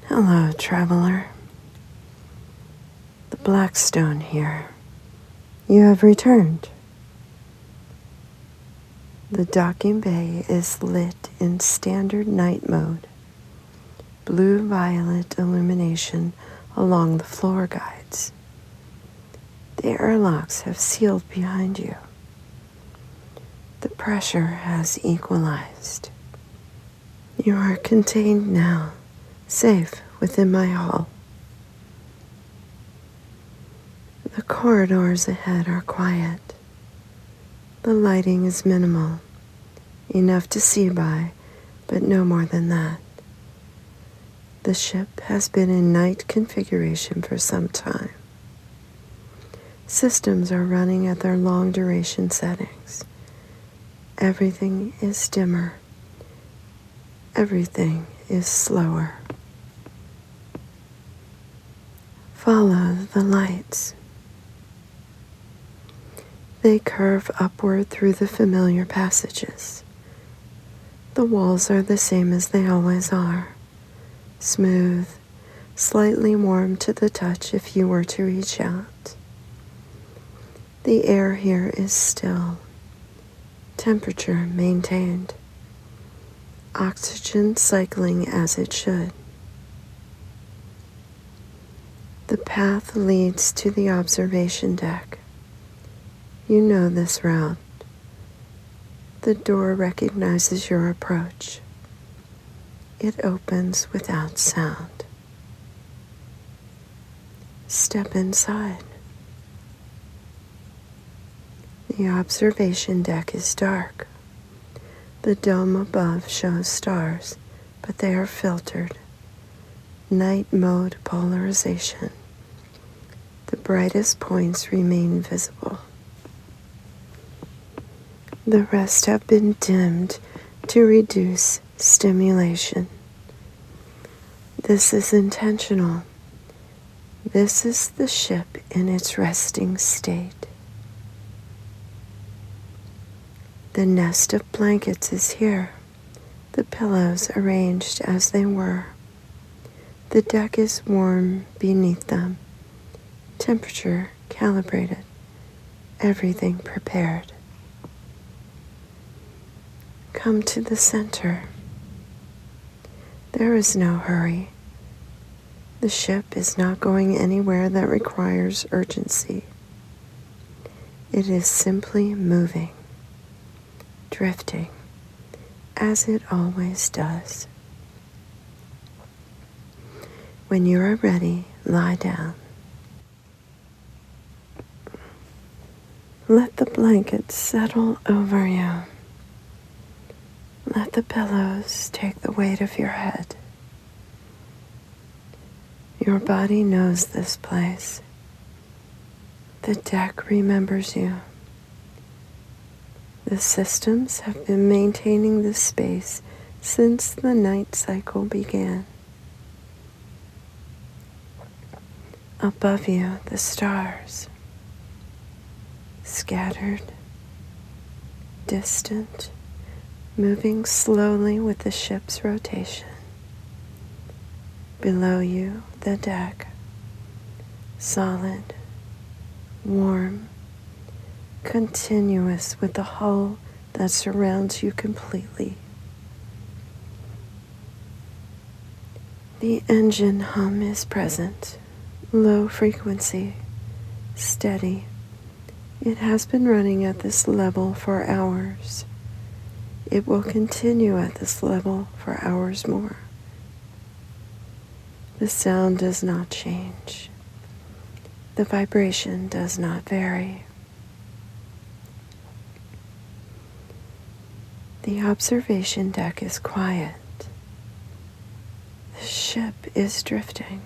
Hello, traveler. The Blackstone here. You have returned. The docking bay is lit in standard night mode. Blue-violet illumination along the floor guides. The airlocks have sealed behind you. The pressure has equalized. You are contained now, safe within my hull. The corridors ahead are quiet. The lighting is minimal, enough to see by, but no more than that. The ship has been in night configuration for some time. Systems are running at their long duration settings. Everything is dimmer. Everything is slower. Follow the lights. They curve upward through the familiar passages. The walls are the same as they always are. Smooth, slightly warm to the touch if you were to reach out. The air here is still. Temperature maintained. Oxygen cycling as it should. The path leads to the observation deck. You know this route. The door recognizes your approach. It opens without sound. Step inside. The observation deck is dark. The dome above shows stars, but they are filtered. Night mode polarization. The brightest points remain visible. The rest have been dimmed to reduce stimulation. This is intentional. This is the ship in its resting state. The nest of blankets is here, the pillows arranged as they were. The deck is warm beneath them, temperature calibrated, everything prepared. Come to the center. There is no hurry. The ship is not going anywhere that requires urgency. It is simply moving, drifting, as it always does. When you are ready, lie down. Let the blankets settle over you. Let the pillows take the weight of your head. Your body knows this place. The deck remembers you. The systems have been maintaining this space since the night cycle began. Above you, the stars. Scattered, distant, moving slowly with the ship's rotation. Below you, the deck, solid, warm, continuous with the hull that surrounds you completely. The engine hum is present, low frequency, steady. It has been running at this level for hours. It will continue at this level for hours more. The sound does not change. The vibration does not vary. The observation deck is quiet. The ship is drifting.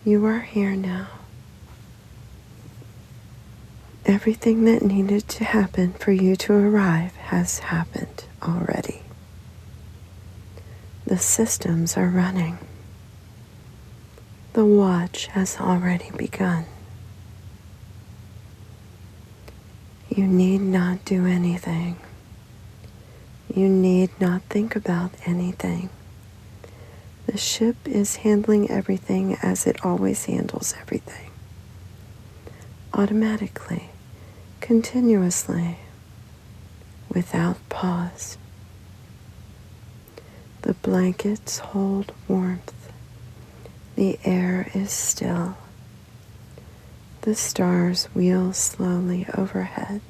You are here now. Everything that needed to happen for you to arrive has happened already. The systems are running. The watch has already begun. You need not do anything. You need not think about anything. The The ship is handling everything as it always handles everything. Automatically, continuously, without pause. The blankets hold warmth. The air is still. The stars wheel slowly overhead.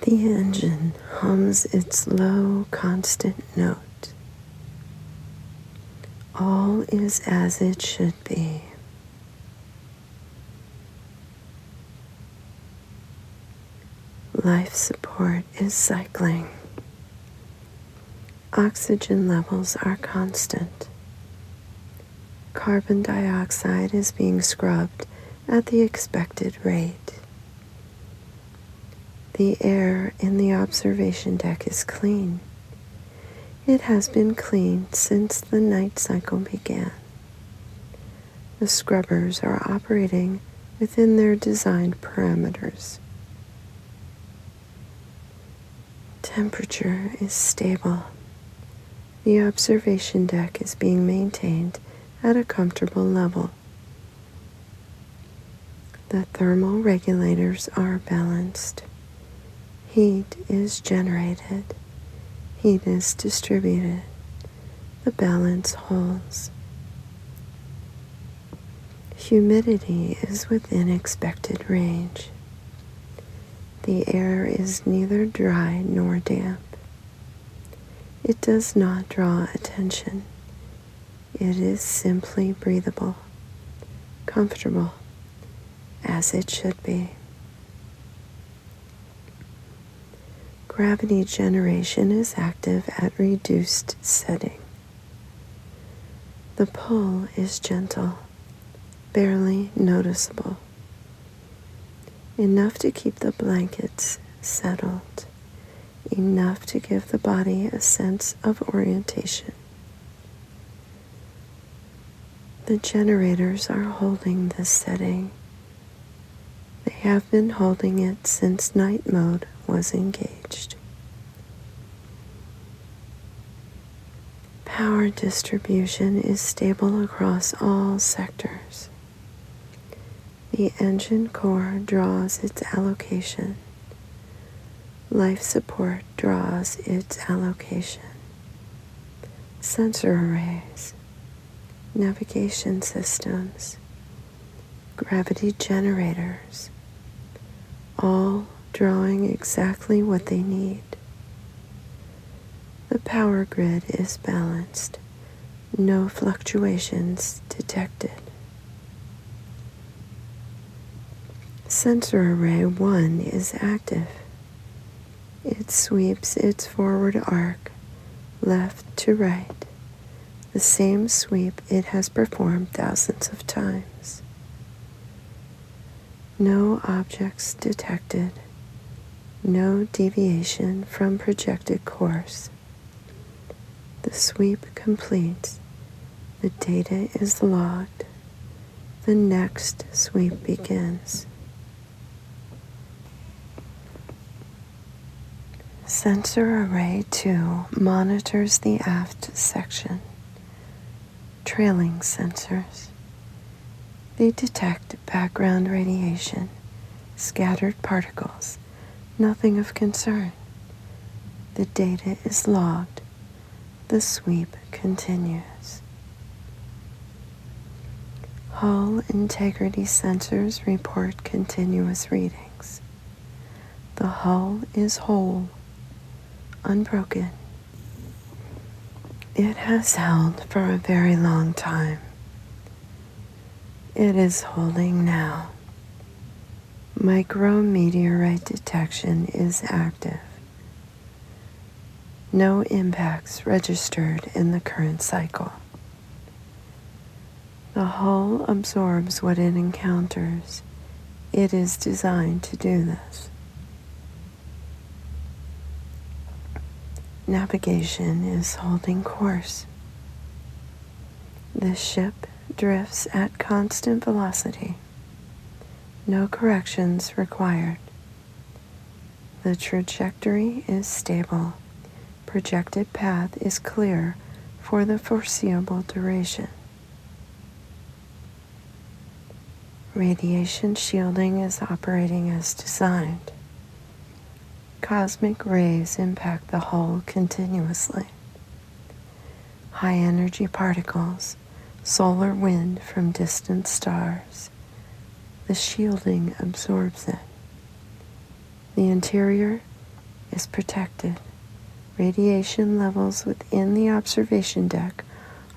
The engine hums its low, constant note. All is as it should be. Life support is cycling. Oxygen levels are constant. Carbon dioxide is being scrubbed at the expected rate. The air in the observation deck is clean. It has been cleaned since the night cycle began. The scrubbers are operating within their designed parameters. Temperature is stable. The observation deck is being maintained at a comfortable level. The thermal regulators are balanced. Heat is generated. Heat is distributed. The balance holds. Humidity is within expected range. The air is neither dry nor damp. It does not draw attention. It is simply breathable, comfortable, as it should be. Gravity generation is active at reduced setting. The pull is gentle, barely noticeable, enough to keep the blankets settled, enough to give the body a sense of orientation. The generators are holding this setting. They have been holding it since night mode was engaged. Power distribution is stable across all sectors. The engine core draws its allocation. Life support draws its allocation. Sensor arrays, navigation systems, gravity generators, all drawing exactly what they need. The power grid is balanced, no fluctuations detected. Sensor array 1 is active. It sweeps its forward arc, left to right, the same sweep it has performed thousands of times. No objects detected, no deviation from projected course. The sweep completes. The data is logged. The next sweep begins. Sensor Array 2 monitors the aft section. Trailing sensors. They detect background radiation, scattered particles, nothing of concern. The data is logged. The sweep continues. Hull integrity sensors report continuous readings. The hull is whole, unbroken. It has held for a very long time. It is holding now. Micrometeorite detection is active. No impacts registered in the current cycle. The hull absorbs what it encounters. It is designed to do this. Navigation is holding course. The ship drifts at constant velocity. No corrections required. The trajectory is stable. Projected path is clear for the foreseeable duration. Radiation shielding is operating as designed. Cosmic rays impact the hull continuously. High energy particles, solar wind from distant stars. The shielding absorbs it. The interior is protected. Radiation levels within the observation deck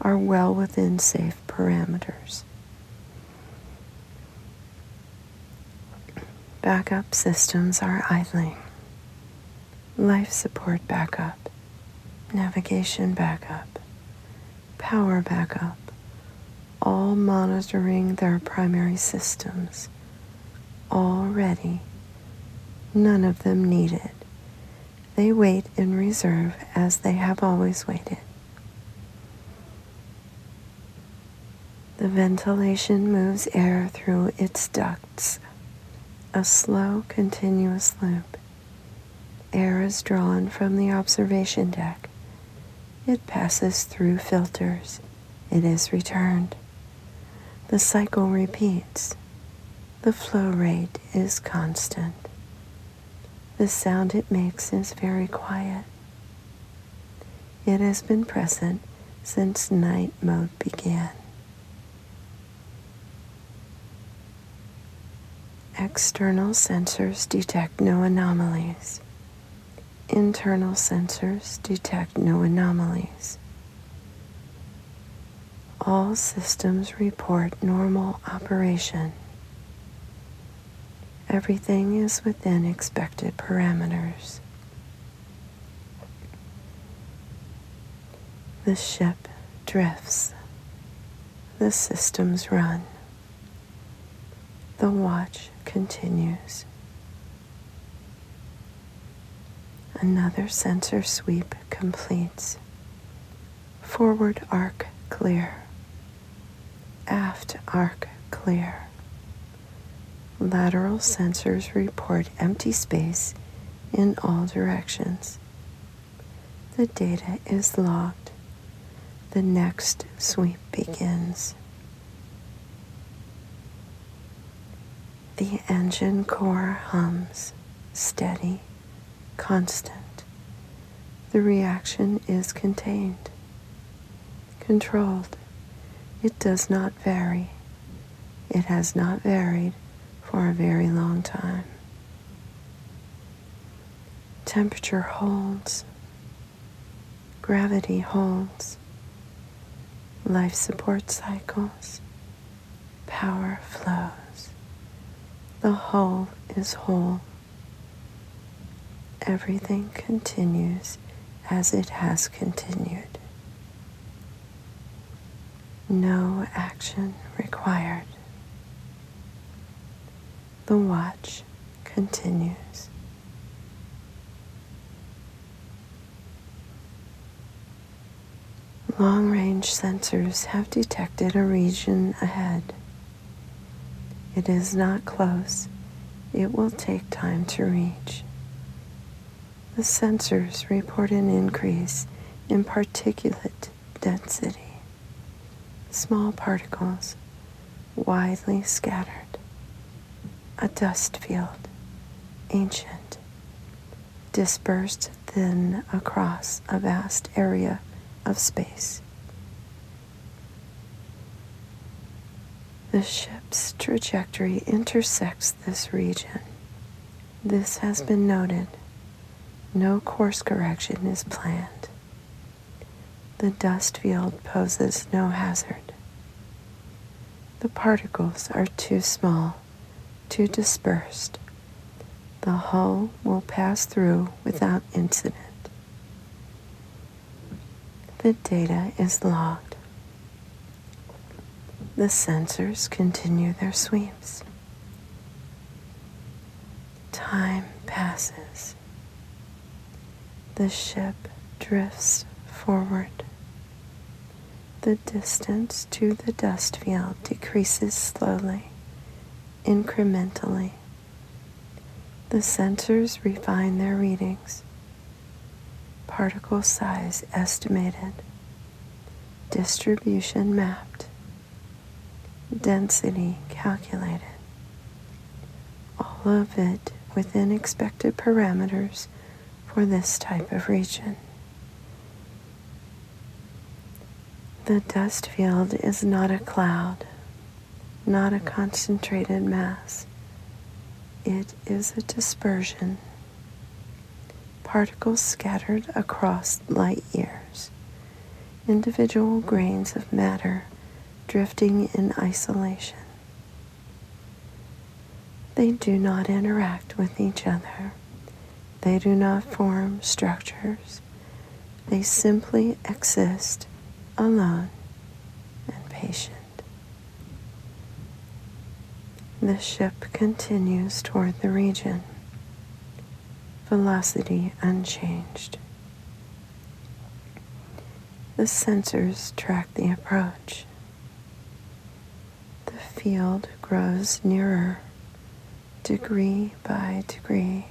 are well within safe parameters. Backup systems are idling. Life support backup, navigation backup, power backup, all monitoring their primary systems, all ready, none of them needed. They wait in reserve as they have always waited. The ventilation moves air through its ducts, a slow, continuous loop. Air is drawn from the observation deck. It passes through filters. It is returned. The cycle repeats. The flow rate is constant. The sound it makes is very quiet. It has been present since night mode began. External sensors detect no anomalies. Internal sensors detect no anomalies. All systems report normal operation. Everything is within expected parameters. The ship drifts. The systems run. The watch continues. Another sensor sweep completes. Forward arc clear. Aft arc clear. Lateral sensors report empty space in all directions. The data is logged. The next sweep begins. The engine core hums, steady, constant. The reaction is contained, controlled. It does not vary. It has not varied for a very long time. Temperature holds. Gravity holds. Life support cycles. Power flows. The hull is whole. Everything continues as it has continued. No action required. The watch continues. Long-range sensors have detected a region ahead. It is not close. It will take time to reach. The sensors report an increase in particulate density. Small particles, widely scattered. A dust field, ancient, dispersed thin across a vast area of space. The ship's trajectory intersects this region. This has been noted. No course correction is planned. The dust field poses no hazard. The particles are too small, too dispersed. The hull will pass through without incident. The data is logged. The sensors continue their sweeps. Time passes. The ship drifts forward. The distance to the dust field decreases slowly, incrementally. The sensors refine their readings. Particle size estimated. distribution mapped, density calculated, all of it within expected parameters for this type of region. The dust field is not a cloud, not a concentrated mass. It is a dispersion, particles scattered across light years, individual grains of matter drifting in isolation. They do not interact with each other. They do not form structures. They simply exist alone and patient. The ship continues toward the region, velocity unchanged. The sensors track the approach. The field grows nearer, degree by degree,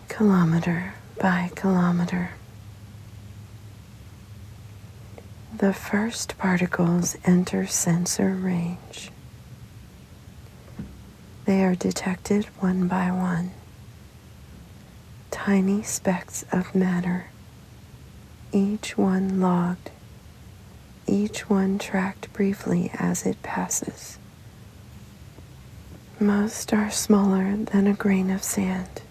kilometer by kilometer. The first particles enter sensor range. They are detected one by one. Tiny specks of matter, each one logged, each one tracked briefly as it passes. Most are smaller than a grain of sand.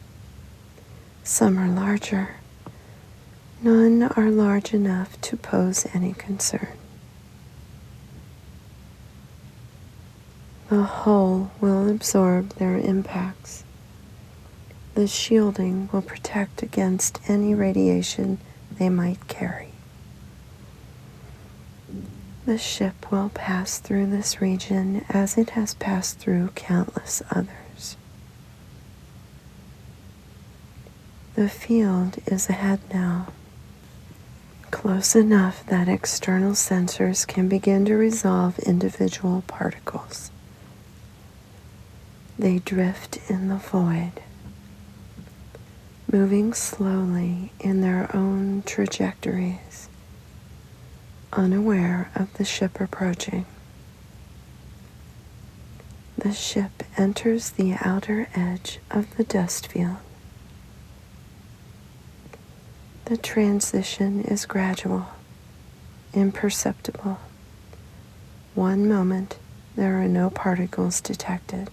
Some are larger. None are large enough to pose any concern. The hull will absorb their impacts. The shielding will protect against any radiation they might carry. The ship will pass through this region as it has passed through countless others. The field is ahead now, close enough that external sensors can begin to resolve individual particles. They drift in the void, moving slowly in their own trajectories, unaware of the ship approaching. The ship enters the outer edge of the dust field. The transition is gradual, imperceptible. One moment, there are no particles detected.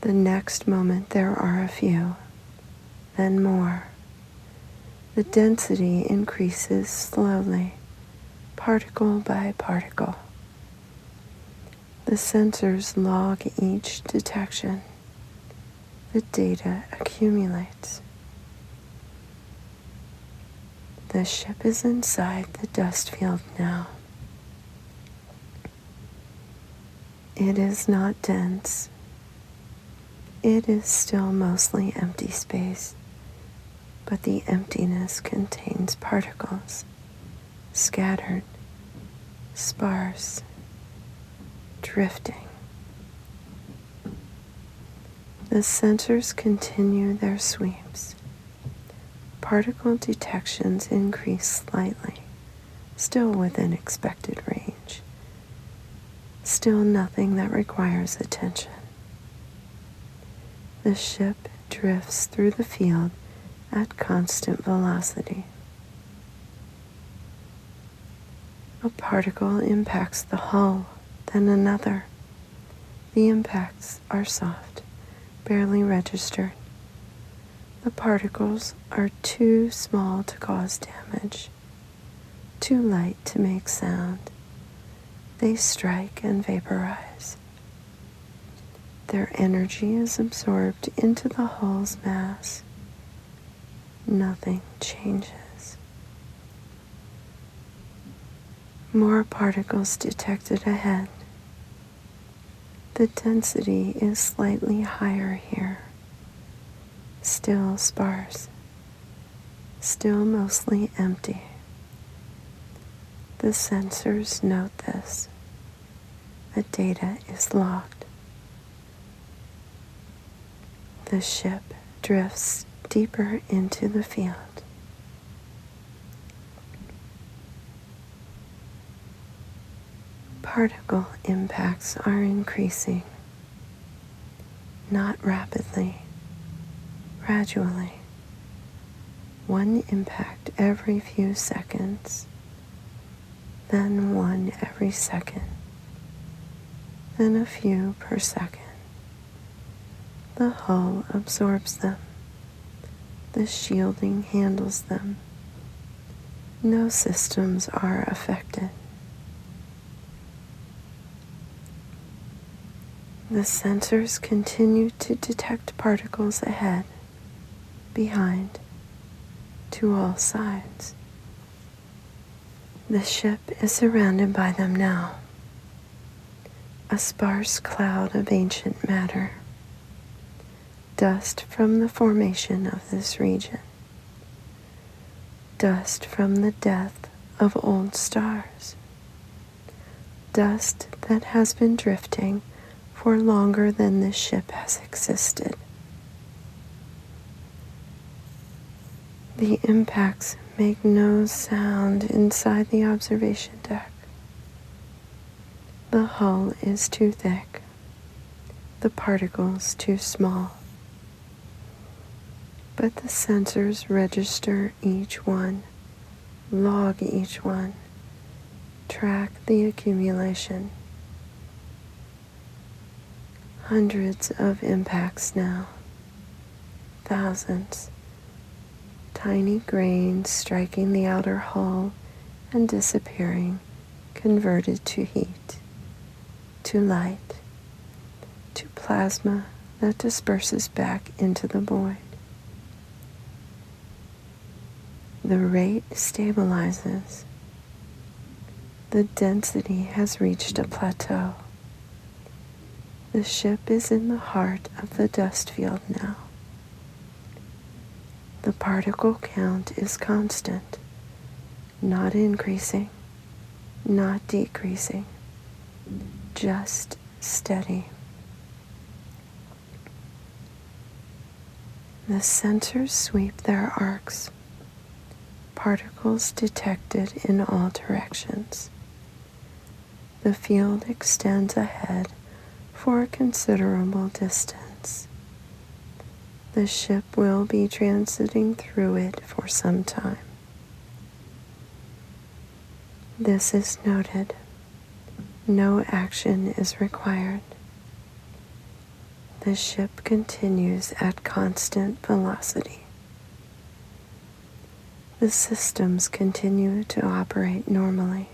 The next moment, there are a few, then more. The density increases slowly, particle by particle. The sensors log each detection. The data accumulates. The ship is inside the dust field now. It is not dense. It is still mostly empty space, but the emptiness contains particles, scattered, sparse, drifting. The sensors continue their sweeps. Particle detections increase slightly, still within expected range. Still nothing that requires attention. The ship drifts through the field at constant velocity. A particle impacts the hull, then another. The impacts are soft, barely registered. The particles are too small to cause damage, too light to make sound. They strike and vaporize. Their energy is absorbed into the hull's mass. Nothing changes. More particles detected ahead. The density is slightly higher here. Still sparse. Still mostly empty. The sensors note this. The data is logged. The ship drifts deeper into the field. Particle impacts are increasing, not rapidly, gradually. One impact every few seconds, then one every second, then a few per second. The hull absorbs them. The shielding handles them. No systems are affected. The sensors continue to detect particles ahead, behind, to all sides. The ship is surrounded by them now, a sparse cloud of ancient matter, dust from the formation of this region, dust from the death of old stars, dust that has been drifting for longer than this ship has existed. The impacts make no sound inside the observation deck. The hull is too thick, the particles too small. But the sensors register each one, log each one, track the accumulation. Hundreds of impacts now, thousands, tiny grains striking the outer hull and disappearing, converted to heat, to light, to plasma that disperses back into the void. The rate stabilizes. The density has reached a plateau. The ship is in the heart of the dust field now. The particle count is constant, not increasing, not decreasing, just steady. The sensors sweep their arcs, particles detected in all directions. The field extends ahead for a considerable distance. The ship will be transiting through it for some time. This is noted. No action is required. The ship continues at constant velocity. The systems continue to operate normally.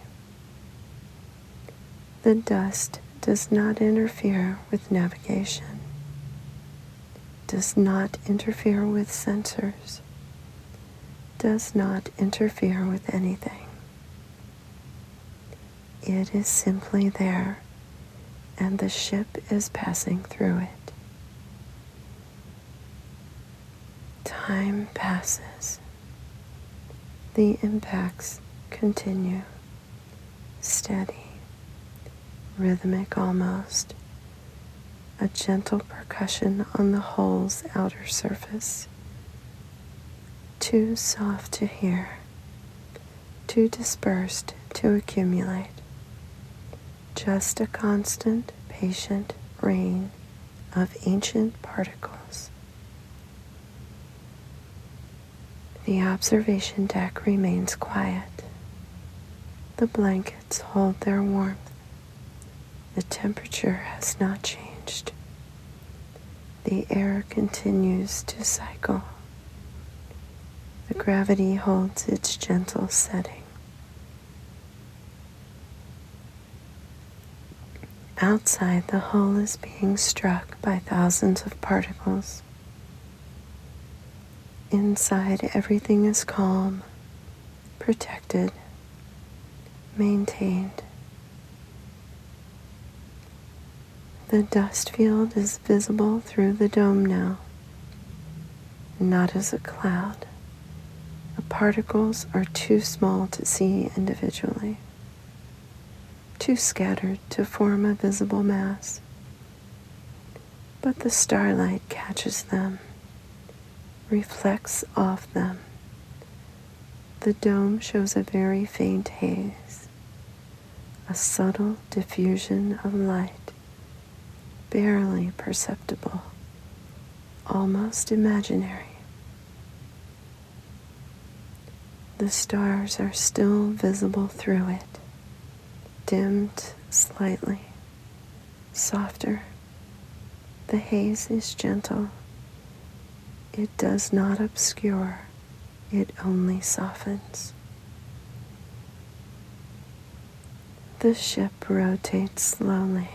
The dust does not interfere with navigation, does not interfere with sensors, does not interfere with anything. It is simply there, and the ship is passing through it. Time passes. The impacts continue, steady, rhythmic almost, a gentle percussion on the hull's outer surface. Too soft to hear, too dispersed to accumulate. Just a constant, patient rain of ancient particles. The observation deck remains quiet. The blankets hold their warmth. The temperature has not changed. The air continues to cycle. The gravity holds its gentle setting. Outside, the hull is being struck by thousands of particles. Inside, everything is calm, protected, maintained. The dust field is visible through the dome now, not as a cloud. The particles are too small to see individually, too scattered to form a visible mass. But the starlight catches them, reflects off them. The dome shows a very faint haze, a subtle diffusion of light, barely perceptible, almost imaginary. The stars are still visible through it, dimmed slightly, softer. The haze is gentle. It does not obscure, it only softens. The ship rotates slowly.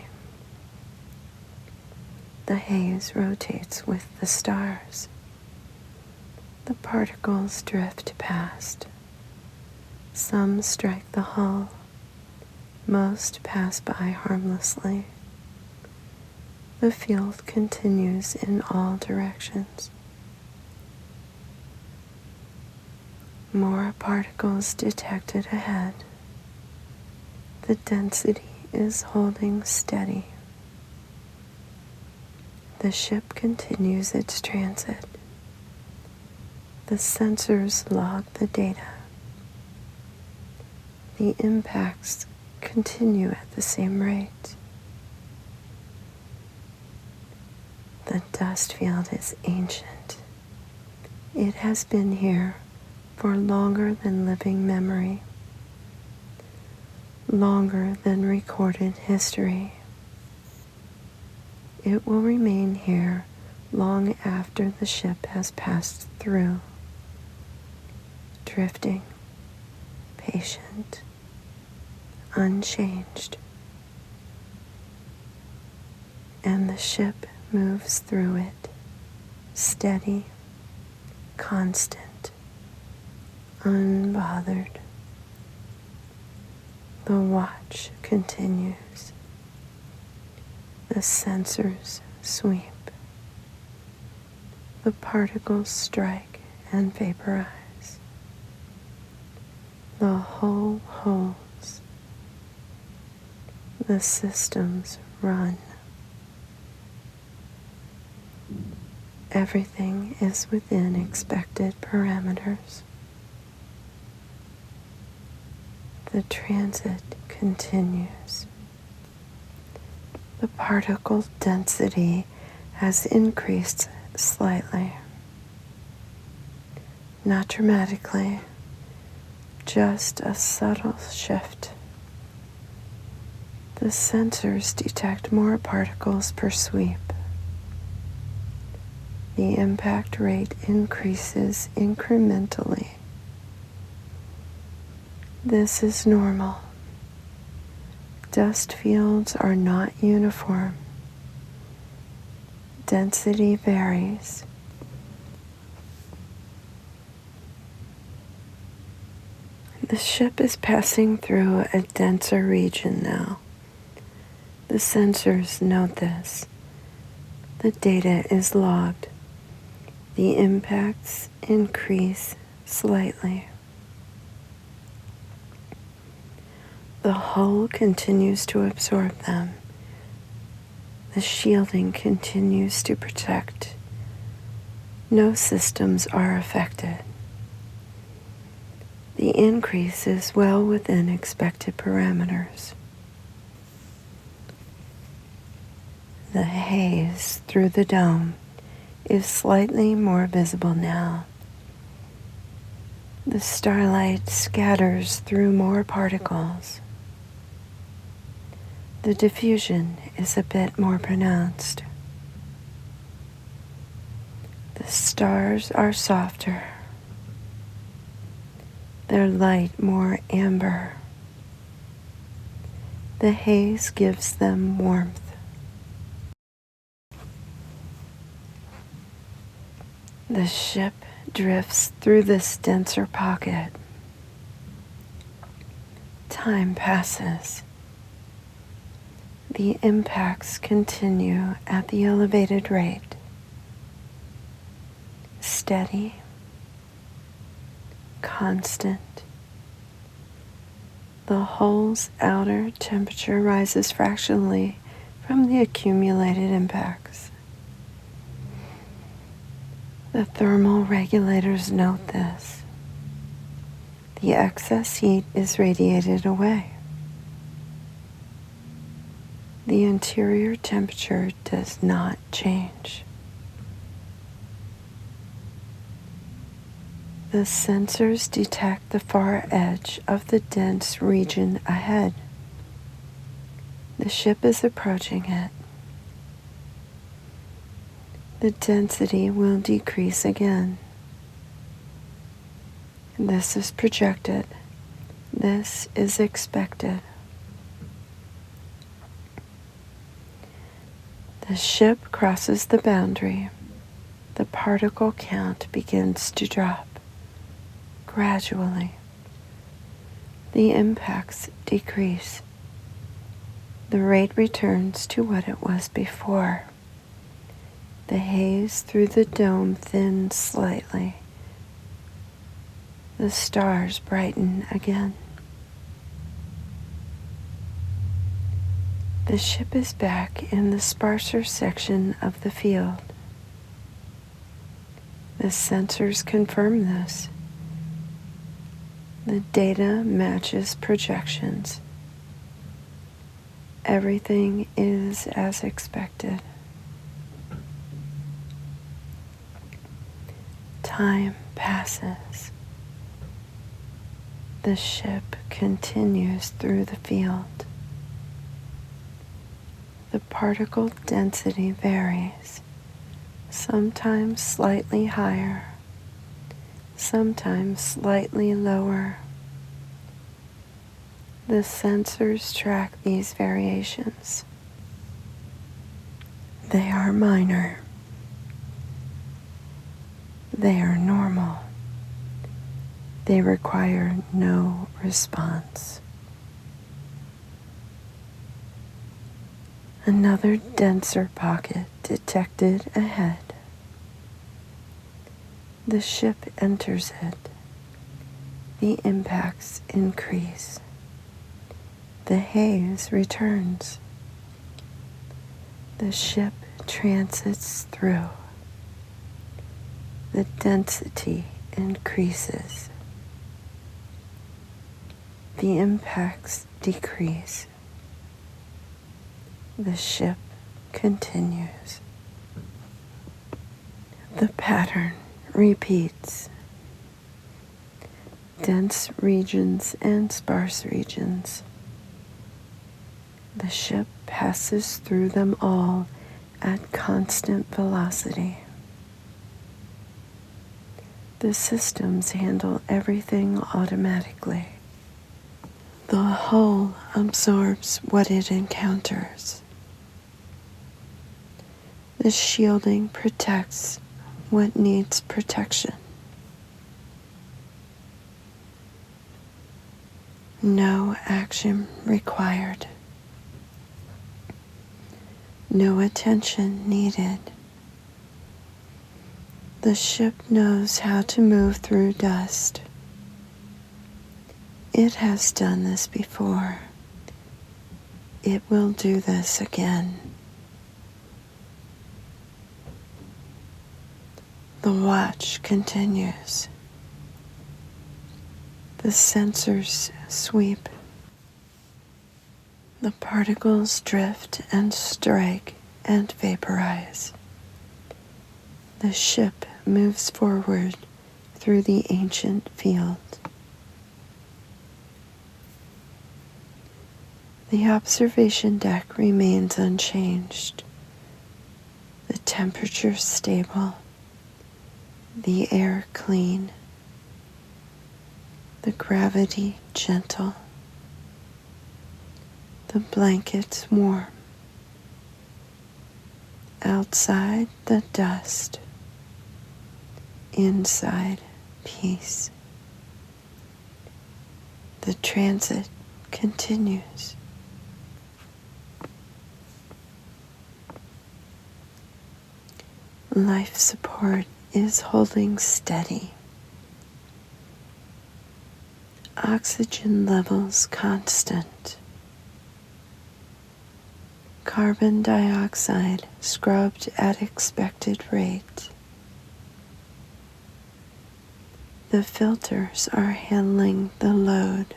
The haze rotates with the stars. The particles drift past. Some strike the hull. Most pass by harmlessly. The field continues in all directions. More particles detected ahead. The density is holding steady. The ship continues its transit. The sensors log the data. The impacts continue at the same rate. The dust field is ancient. It has been here for longer than living memory, longer than recorded history. It will remain here long after the ship has passed through, drifting, patient, unchanged. And the ship moves through it, steady, constant, unbothered. The watch continues. The sensors sweep. The particles strike and vaporize. The hull holds. The systems run. Everything is within expected parameters. The transit continues. The particle density has increased slightly. Not dramatically, just a subtle shift. The sensors detect more particles per sweep. The impact rate increases incrementally. This is normal. Dust fields are not uniform. Density varies. The ship is passing through a denser region now. The sensors note this. The data is logged. The impacts increase slightly. The hull continues to absorb them. The shielding continues to protect. No systems are affected. The increase is well within expected parameters. The haze through the dome is slightly more visible now. The starlight scatters through more particles. The diffusion is a bit more pronounced. The stars are softer. Their light more amber. The haze gives them warmth. The ship drifts through this denser pocket. Time passes. The impacts continue at the elevated rate. Steady, constant. The hull's outer temperature rises fractionally from the accumulated impacts. The thermal regulators note this. The excess heat is radiated away. The interior temperature does not change. The sensors detect the far edge of the dense region ahead. The ship is approaching it. The density will decrease again. This is projected. This is expected. The ship crosses the boundary. The particle count begins to drop. Gradually, the impacts decrease. The rate returns to what it was before. The haze through the dome thins slightly. The stars brighten again. The ship is back in the sparser section of the field. The sensors confirm this. The data matches projections. Everything is as expected. Time passes. The ship continues through the field. The particle density varies, sometimes slightly higher, sometimes slightly lower. The sensors track these variations. They are minor. They are normal. They require no response. Another denser pocket detected ahead. The ship enters it. The impacts increase. The haze returns. The ship transits through. The density increases. The impacts decrease. The ship continues. The pattern repeats. Dense regions and sparse regions. The ship passes through them all at constant velocity. The systems handle everything automatically. The hull absorbs what it encounters. The shielding protects what needs protection. No action required. No attention needed. The ship knows how to move through dust. It has done this before. It will do this again. The watch continues. The sensors sweep. The particles drift and strike and vaporize. The ship moves forward through the ancient field. The observation deck remains unchanged. The temperature stable. The air clean. The gravity gentle. The blankets warm. Outside the dust. Inside peace. The transit continues. Life support is holding steady. Oxygen levels constant. Carbon dioxide scrubbed at expected rate. The filters are handling the load.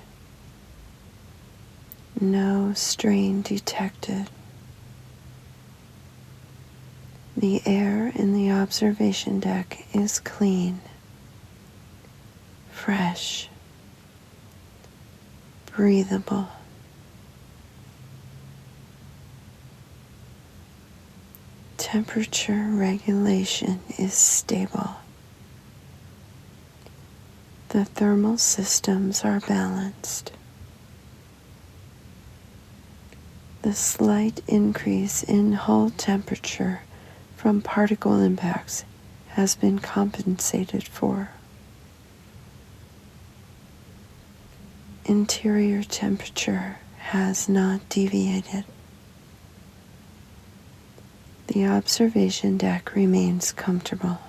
No strain detected. The air in the observation deck is clean, fresh, breathable. Temperature regulation is stable. The thermal systems are balanced. The slight increase in hull temperature from particle impacts has been compensated for. Interior temperature has not deviated. The observation deck remains comfortable.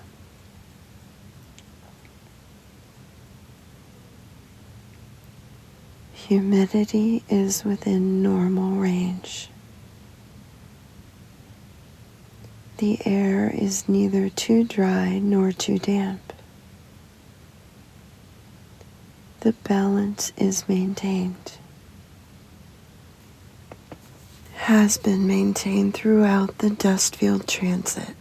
Humidity is within normal range. The air is neither too dry nor too damp. The balance is maintained. Has been maintained throughout the dust field transit.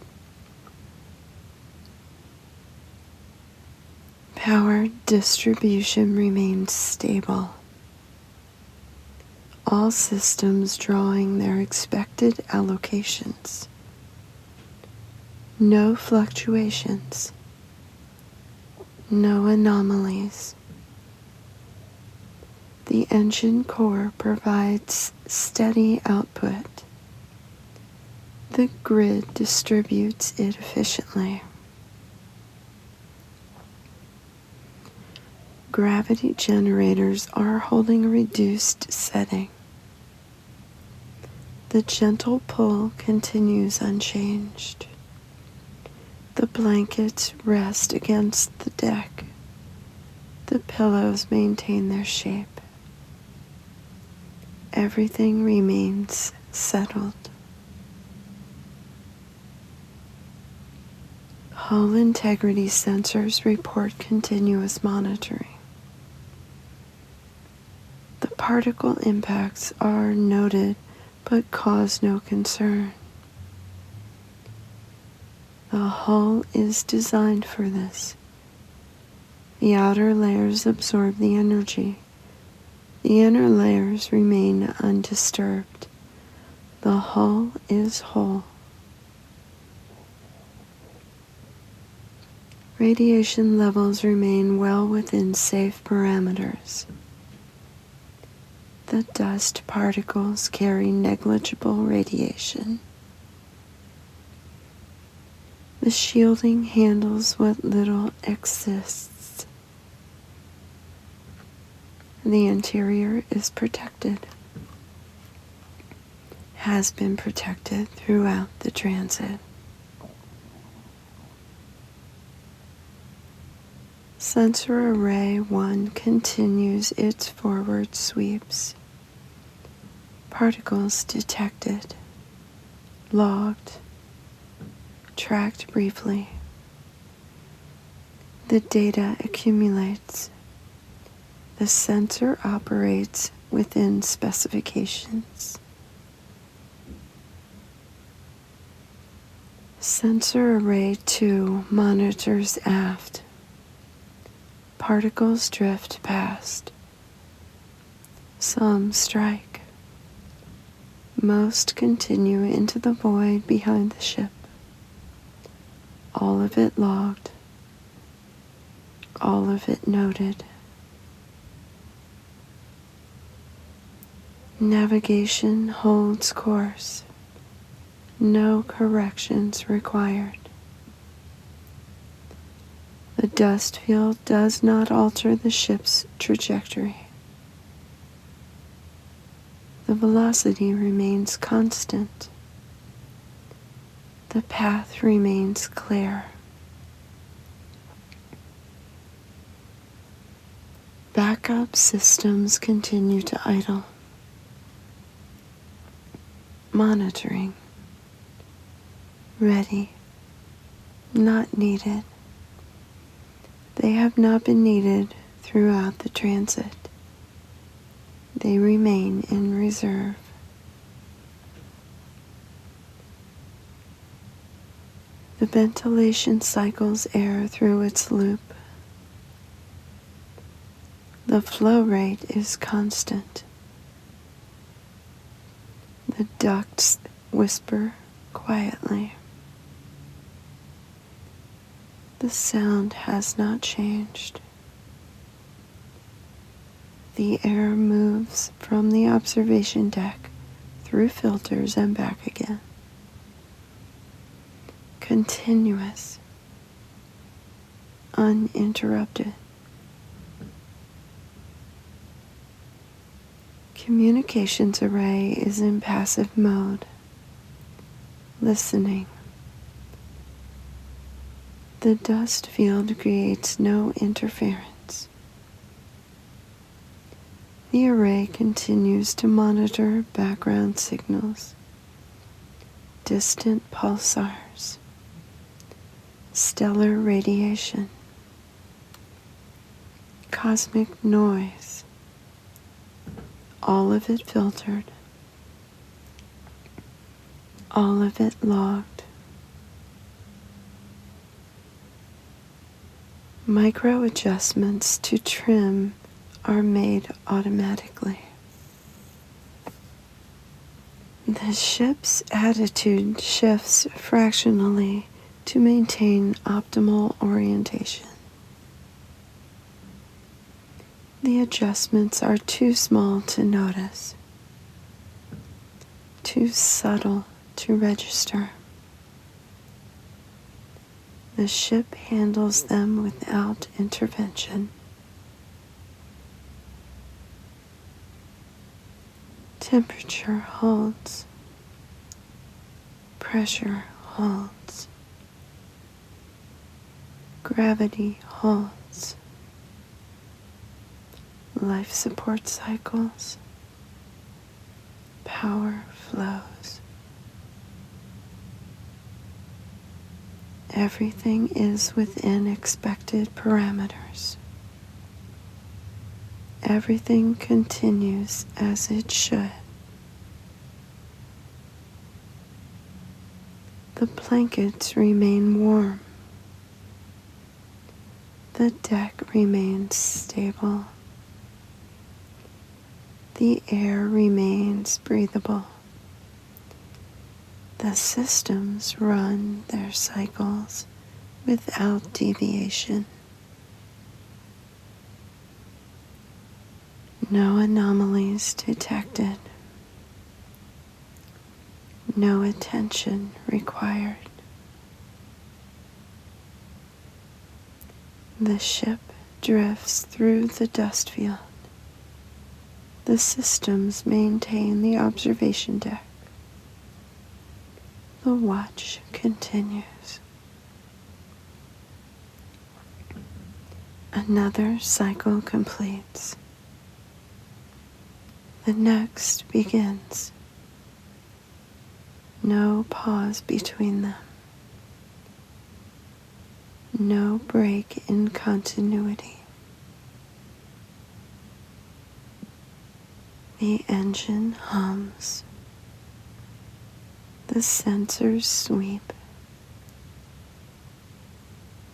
Power distribution remains stable. All systems drawing their expected allocations. No fluctuations. No anomalies. The engine core provides steady output. The grid distributes it efficiently. Gravity generators are holding a reduced setting. The gentle pull continues unchanged. The blankets rest against the deck. The pillows maintain their shape. Everything remains settled. Hull integrity sensors report continuous monitoring. The particle impacts are noted but cause no concern. The hull is designed for this. The outer layers absorb the energy. The inner layers remain undisturbed. The hull is whole. Radiation levels remain well within safe parameters. The dust particles carry negligible radiation. The shielding handles what little exists. The interior is protected. Has been protected throughout the transit. Sensor Array 1 continues its forward sweeps. Particles detected, logged, tracked briefly. The data accumulates. The sensor operates within specifications. Sensor Array 2 monitors aft. Particles drift past. Some strike. Most continue into the void behind the ship. All of it logged. All of it noted. Navigation holds course. No corrections required. The dust field does not alter the ship's trajectory. The velocity remains constant. The path remains clear. Backup systems continue to idle. Monitoring. Ready. Not needed. They have not been needed throughout the transit. They remain in reserve. The ventilation cycles air through its loop. The flow rate is constant. The ducts whisper quietly. The sound has not changed. The air moves from the observation deck through filters and back again. Continuous, uninterrupted. Communications array is in passive mode, listening. The dust field creates no interference. The array continues to monitor background signals, distant pulsars, stellar radiation, cosmic noise, all of it filtered, all of it logged. Micro adjustments to trim are made automatically. The ship's attitude shifts fractionally to maintain optimal orientation. The adjustments are too small to notice, too subtle to register. The ship handles them without intervention. Temperature holds. Pressure holds. Gravity holds. Life support cycles. Power flows. Everything is within expected parameters. Everything continues as it should. The blankets remain warm. The deck remains stable. The air remains breathable. The systems run their cycles without deviation. No anomalies detected. No attention required. The ship drifts through the dust field. The systems maintain the observation deck. The watch continues. Another cycle completes. The next begins. No pause between them. No break in continuity. The engine hums. The sensors sweep.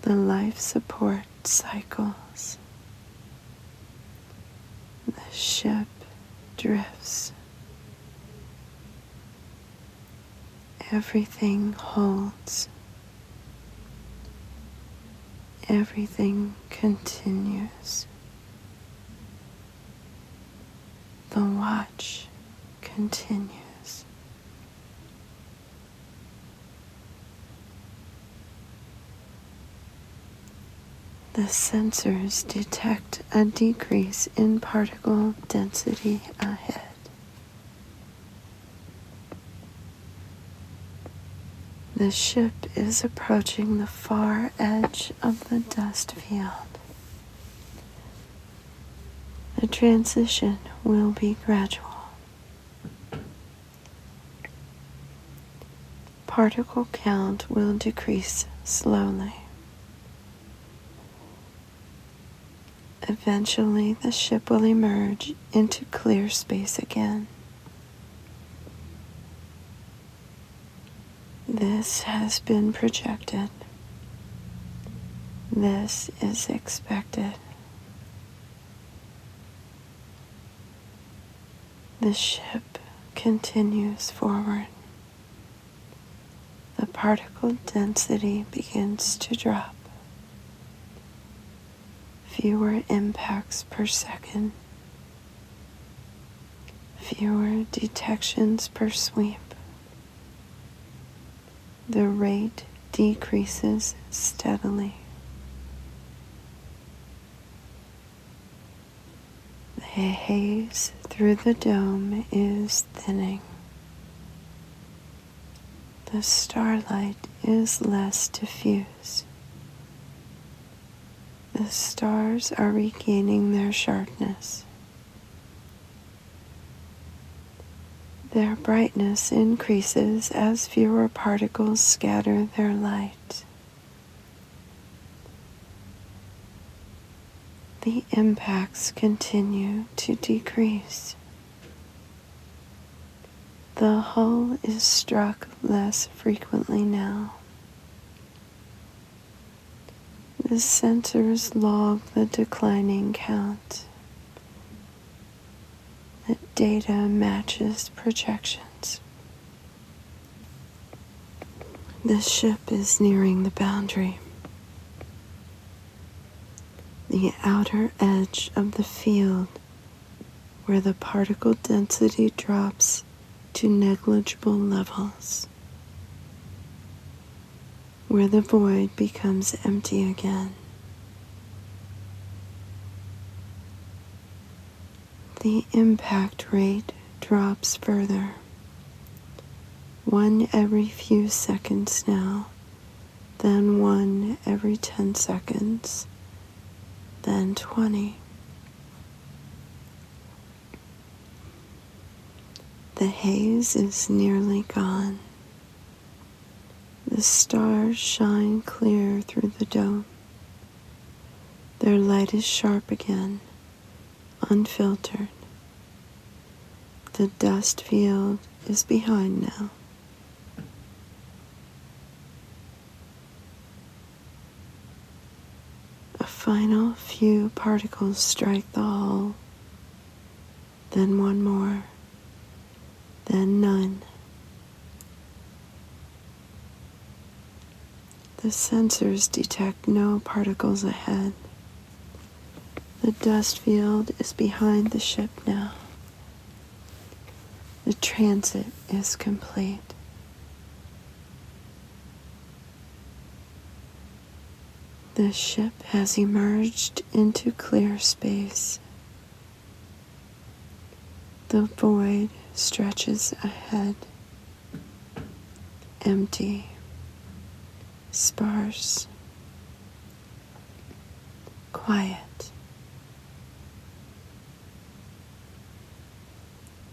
The life support cycles. The ship drifts. Everything holds. Everything continues. The watch continues. The sensors detect a decrease in particle density ahead. The ship is approaching the far edge of the dust field. The transition will be gradual. Particle count will decrease slowly. Eventually, the ship will emerge into clear space again. This has been projected. This is expected. The ship continues forward. The particle density begins to drop. Fewer impacts per second. Fewer detections per sweep. The rate decreases steadily. The haze through the dome is thinning. The starlight is less diffuse. The stars are regaining their sharpness. Their brightness increases as fewer particles scatter their light. The impacts continue to decrease. The hull is struck less frequently now. The sensors log the declining count. The data matches projections. The ship is nearing the boundary. The outer edge of the field where the particle density drops to negligible levels, where the void becomes empty again. The impact rate drops further, 1 every few seconds now, then 1 every 10 seconds, then 20. The haze is nearly gone. The stars shine clear through the dome. Their light is sharp again, unfiltered. The dust field is behind now. A final few particles strike the hull, then one more, then none. The sensors detect no particles ahead. The dust field is behind the ship now. The transit is complete. The ship has emerged into clear space. The void stretches ahead, empty, sparse, quiet.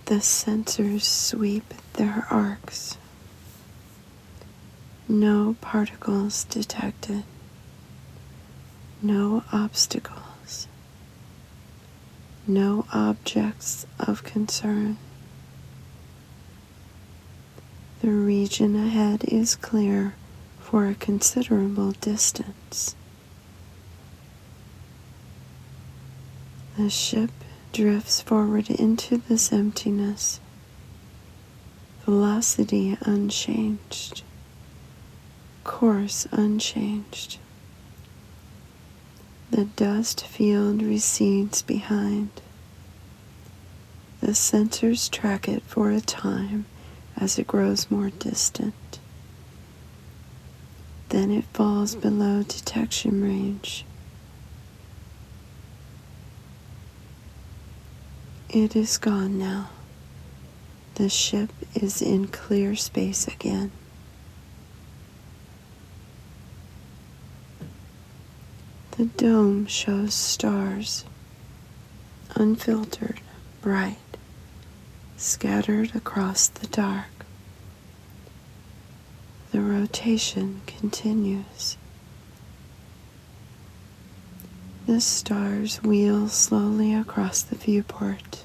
The sensors sweep their arcs. No particles detected. No obstacles. No objects of concern. The region ahead is clear for a considerable distance. The ship drifts forward into this emptiness, velocity unchanged, course unchanged. The dust field recedes behind. The sensors track it for a time as it grows more distant. Then it falls below detection range. It is gone now. The ship is in clear space again. The dome shows stars, unfiltered, bright, scattered across the dark. The rotation continues. The stars wheel slowly across the viewport,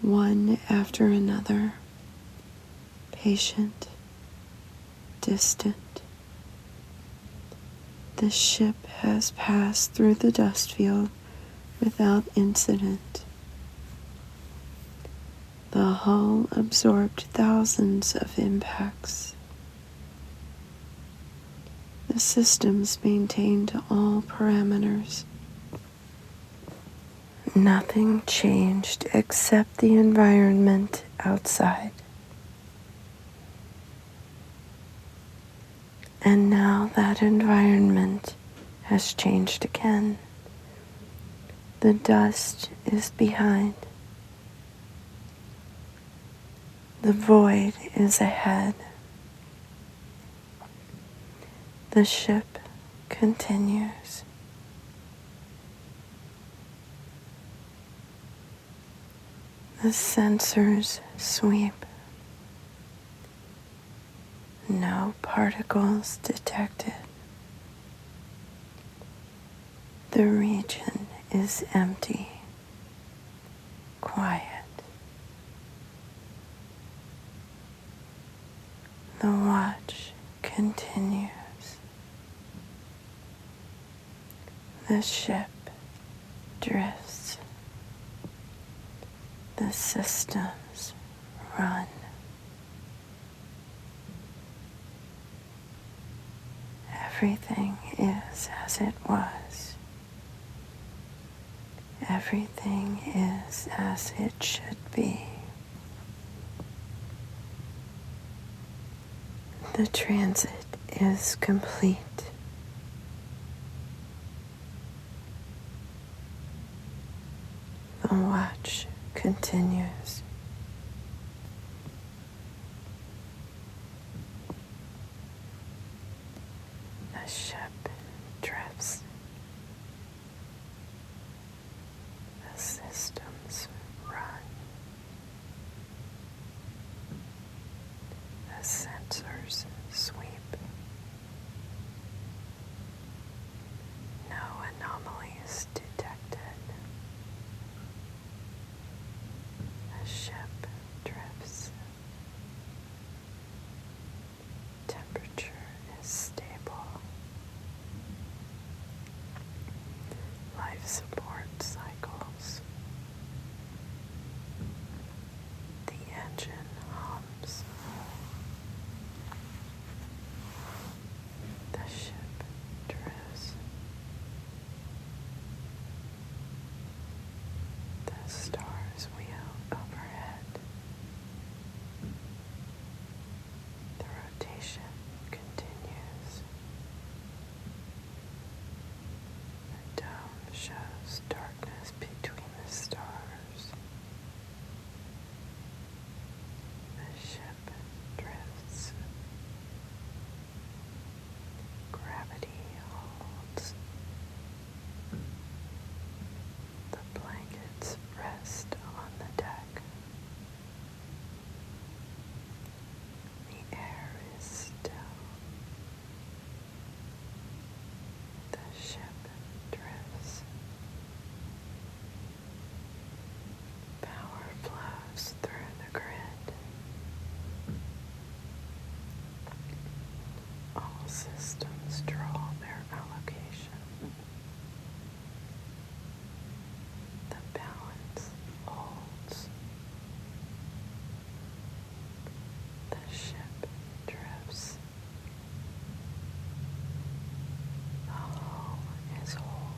one after another, patient, distant. The ship has passed through the dust field without incident. The hull absorbed thousands of impacts. The systems maintained all parameters. Nothing changed except the environment outside. And now that environment has changed again. The dust is behind. The void is ahead. The ship continues. The sensors sweep. No particles detected. The region is empty, quiet. The watch continues. The ship drifts. The systems run. Everything is as it was. Everything is as it should be. The transit is complete. The watch continues. The ship drifts. The systems run. The sensors sweep. No anomalies detected. The ship drifts. Temperature is stable. Life support cycles. The engine hums. The ship drifts. The stars wheel overhead. The rotation continues. The dome shows darkness between the stars. The ship drifts. Gravity holds. The blankets rest on the deck. The air is still. The ship drifts. Power flows through the grid. All systems draw their allocation. The balance holds. The ship drifts. The hull is whole.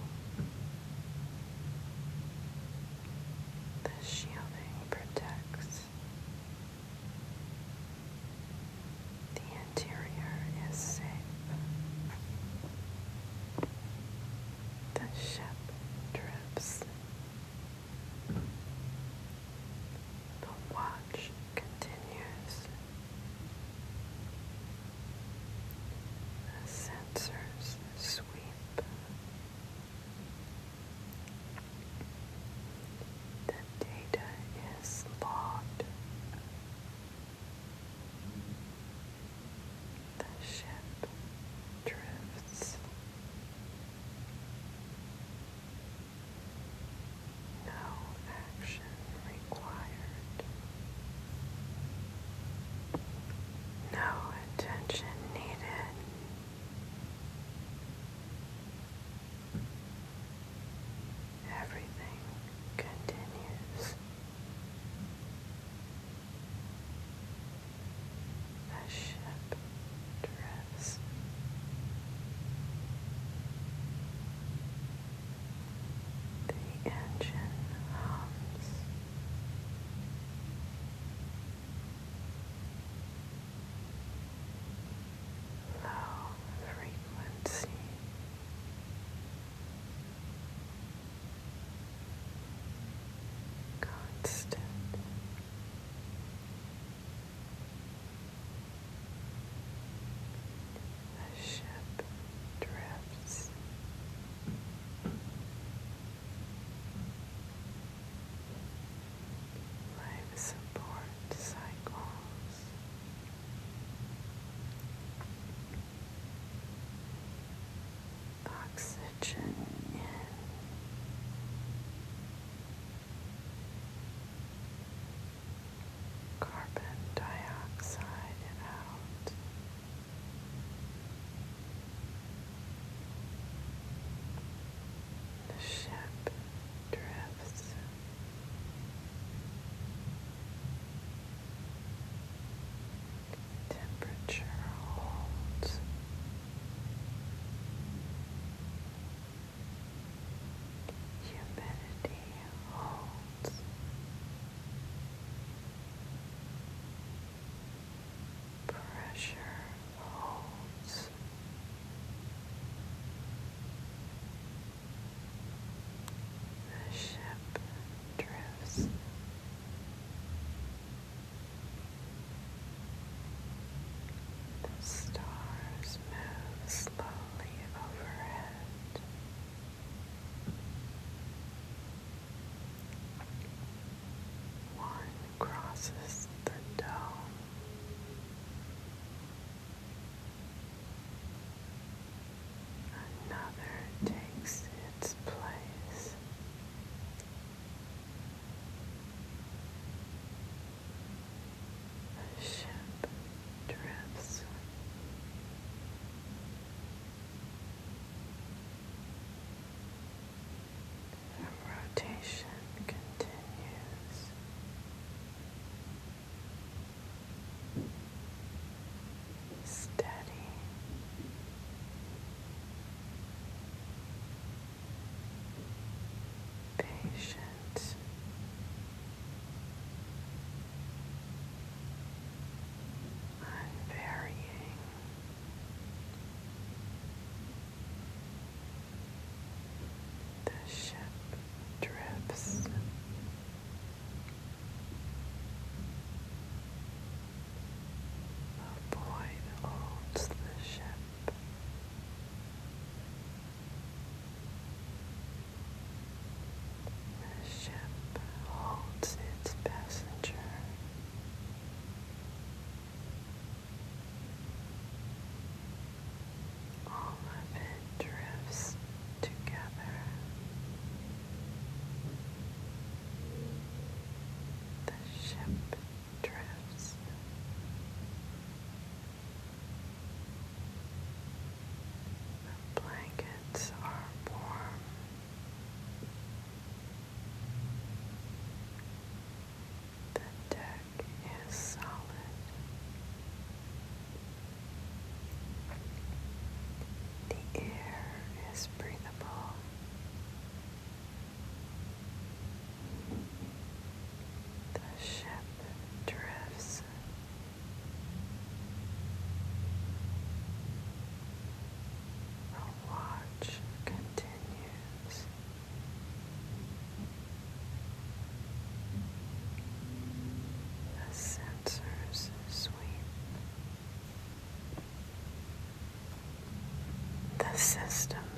The shielding protects. The interior is safe. The ship drifts. The watch continues. The sensors sweep. The data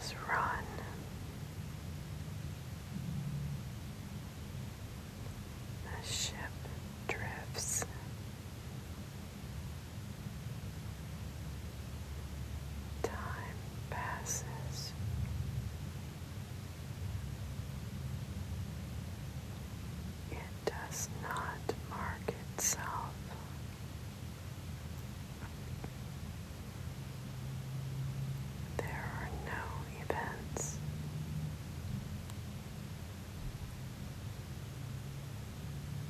is run. The ship drifts. Time passes. It does not mark itself. There are no events.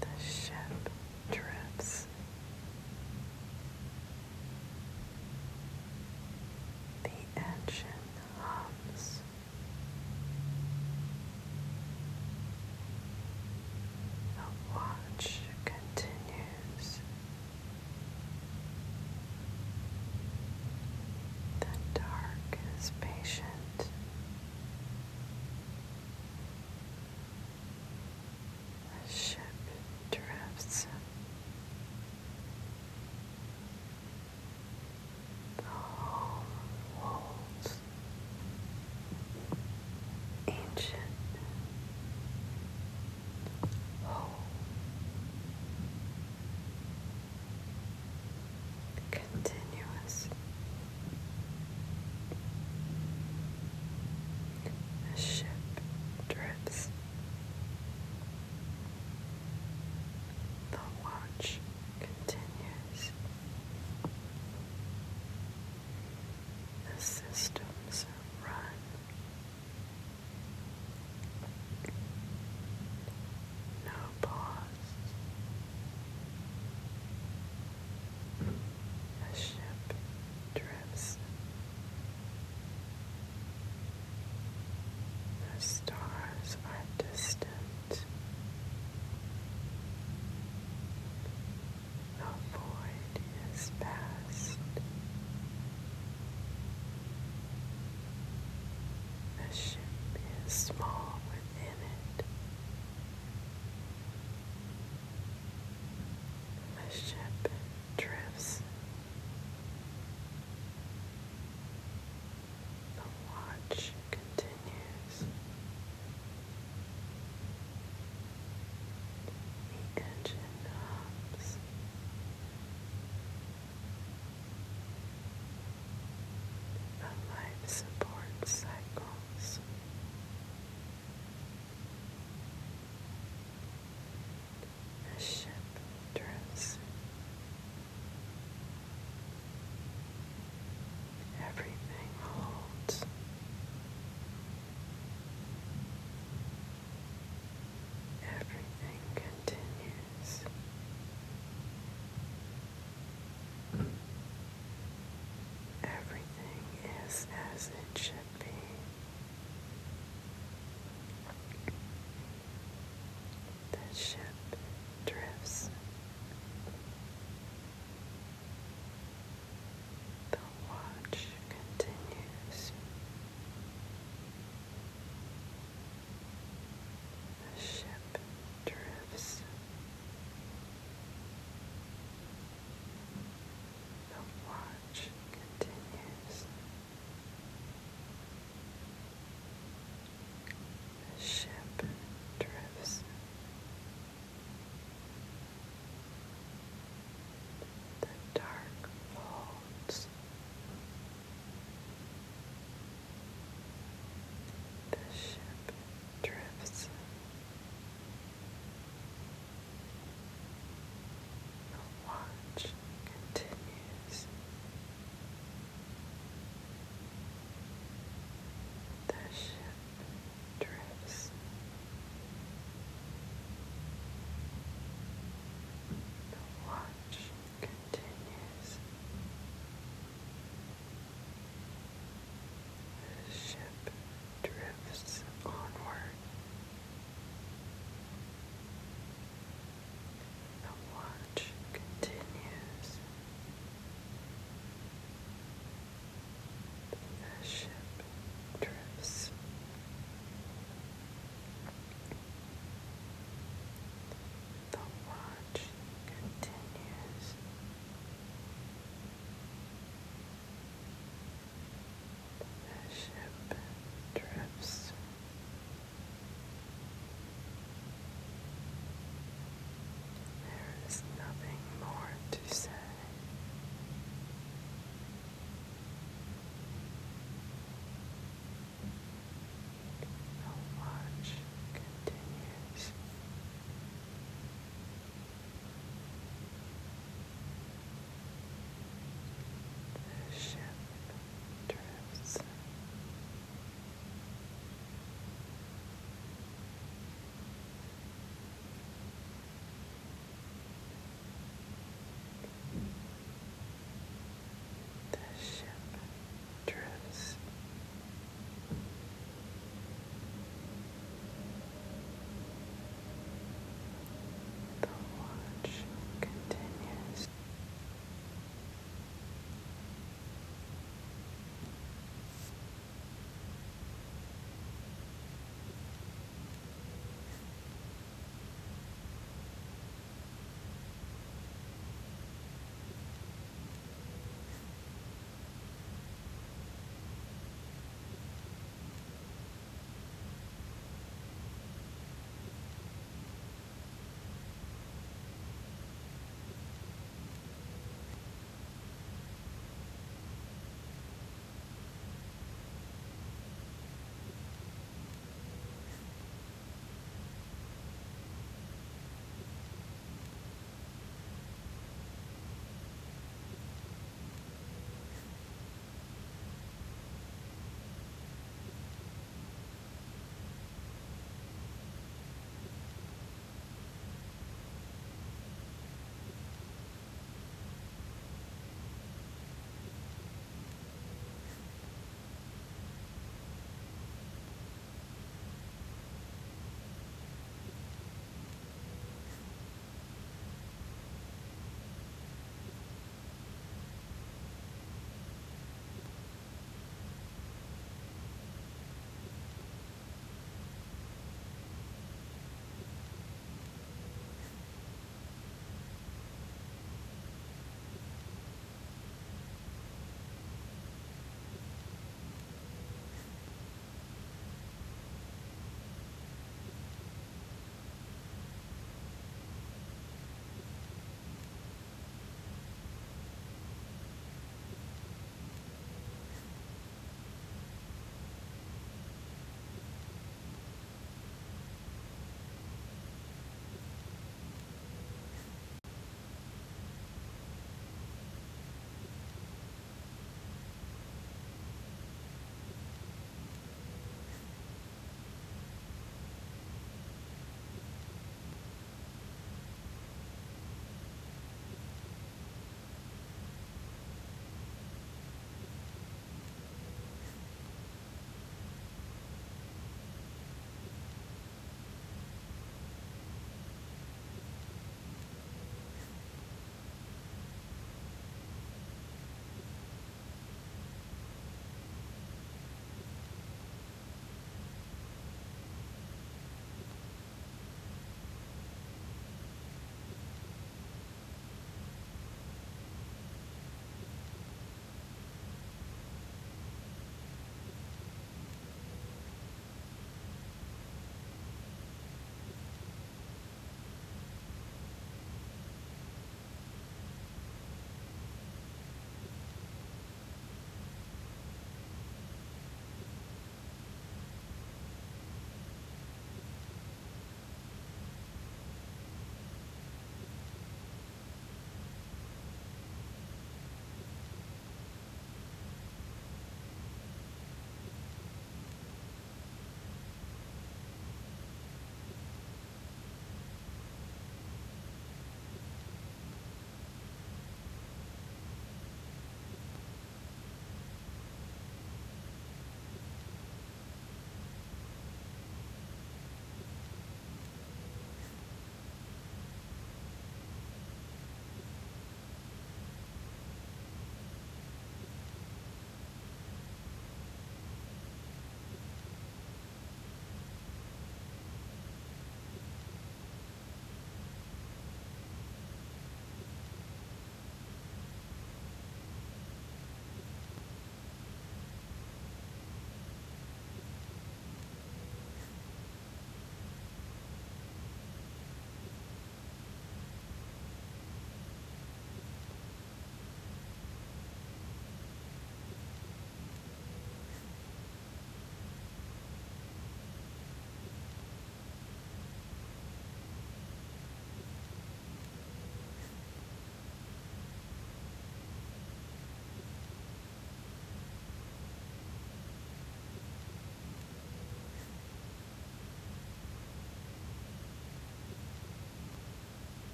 The ship drifts. The engine hums. The watch continues. The dark is patient. The ship drifts. The hull holds. Ancient. Whole. Continuous. The ship drifts. The watch continues. The systems run. No pause. The ship drifts. The stars are distant. The void is past. The ship is small within it. The ship drifts. The watch continues. The engine hums. The life support cycles. The ship drifts. Everything holds. Everything continues. Everything is as it should be. The ship